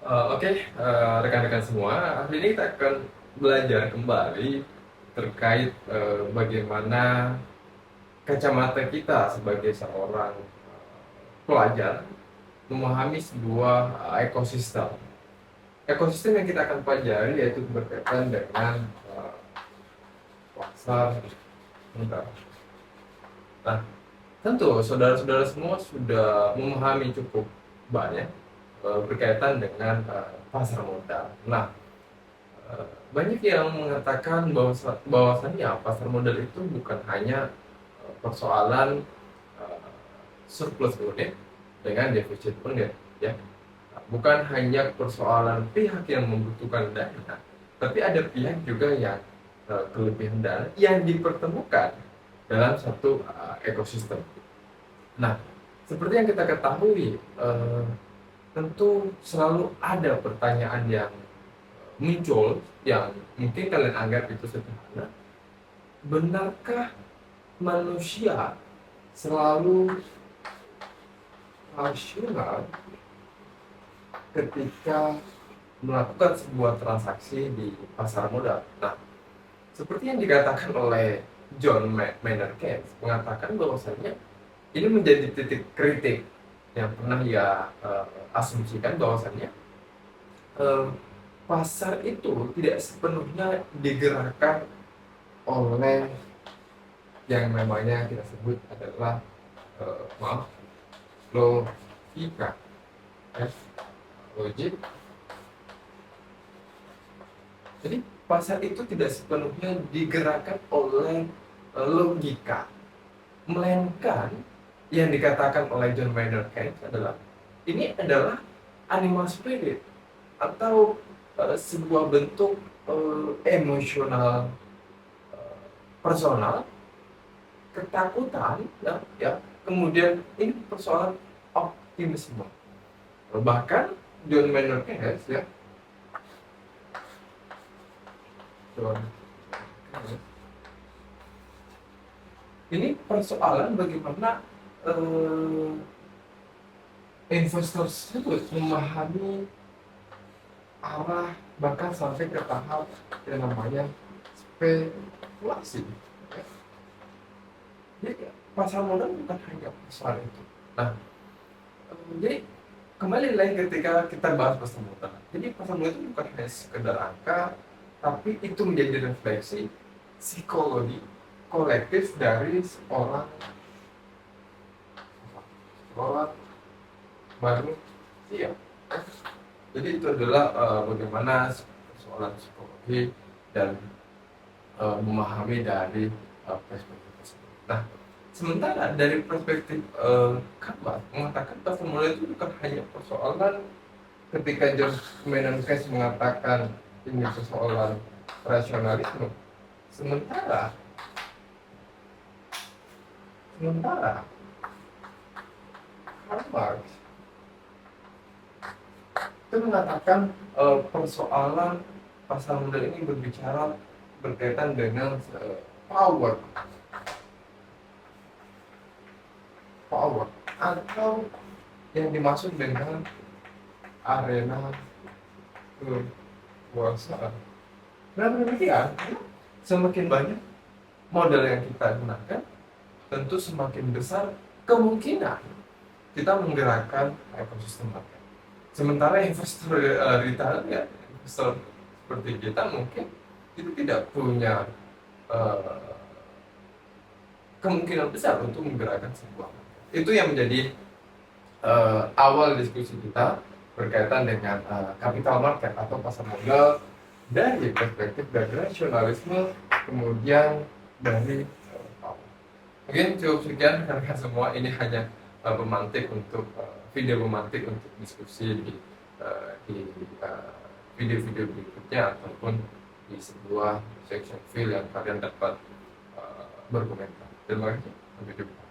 Oke, rekan-rekan semua, hari ini kita akan belajar kembali terkait bagaimana kacamata kita sebagai seorang pelajar memahami sebuah ekosistem. Ekosistem yang kita akan pelajari yaitu berkaitan dengan pasar modal. Nah, tentu saudara-saudara semua sudah memahami cukup banyak berkaitan dengan pasar modal. Nah, banyak yang mengatakan bahwasannya pasar modal itu bukan hanya persoalan eh, surplus unit dengan defisit unit, ya, bukan hanya persoalan pihak yang membutuhkan dana, tapi ada pihak juga yang kelebihan dana yang dipertemukan dalam satu ekosistem. Nah, seperti yang kita ketahui, tentu selalu ada pertanyaan yang muncul yang mungkin kalian anggap itu sederhana. Benarkah manusia selalu rasional ketika melakukan sebuah transaksi di pasar modal? Nah, seperti yang dikatakan oleh John Maynard Keynes, mengatakan bahwasanya ini menjadi titik kritik yang pernah ia asumsikan bahwasanya eh, pasar itu tidak sepenuhnya digerakkan oleh yang namanya kita sebut adalah maaf, logika, ya, logik. Jadi pasar itu tidak sepenuhnya digerakkan oleh logika, melainkan yang dikatakan oleh John Maynard Keynes adalah ini adalah animal spirit atau sebuah bentuk emosional personal, ketakutan, ya, kemudian ini persoalan optimisme. Bahkan John Maynard Keynes, ya, John Keynes, ini persoalan bagaimana eh, investor tersebut memahami arah bahkan sampai ke tahap yang namanya spekulasi. Jadi pasar modal bukan hanya pasar itu. Nah, jadi kembali lagi ketika kita bahas pasar modal. Jadi pasar modal itu bukan hanya sekedar angka, tapi itu menjadi refleksi psikologi kolektif dari seorang seorang manusia. Jadi itu adalah bagaimana persoalan psikologi dan memahami dari perspektif tersebut. Nah, sementara dari perspektif Kabat mengatakan pasar modal itu bukan hanya persoalan ketika John Maynard Keynes mengatakan ini persoalan rasionalisme. Sementara sementara Karl Marx itu mengatakan persoalan pasar modal ini berbicara berkaitan dengan power power atau yang dimaksud dengan arena kekuasaan. Nah, demikian, semakin banyak modal yang kita gunakan, tentu semakin besar kemungkinan kita menggerakkan ekosistem market. Sementara investor retail, ya, investor seperti kita mungkin itu tidak punya uh, kemungkinan besar untuk menggerakkan sebuah market. Itu yang menjadi awal diskusi kita berkaitan dengan capital market atau pasar modal dari perspektif dari rasionalisme, kemudian dari power. Mungkin cukup sekian karena semua ini hanya pemantik untuk video pemantik untuk diskusi di video-video berikutnya ataupun di sebuah section file yang kalian dapat berkomentar. Terima kasih. Sampai jumpa.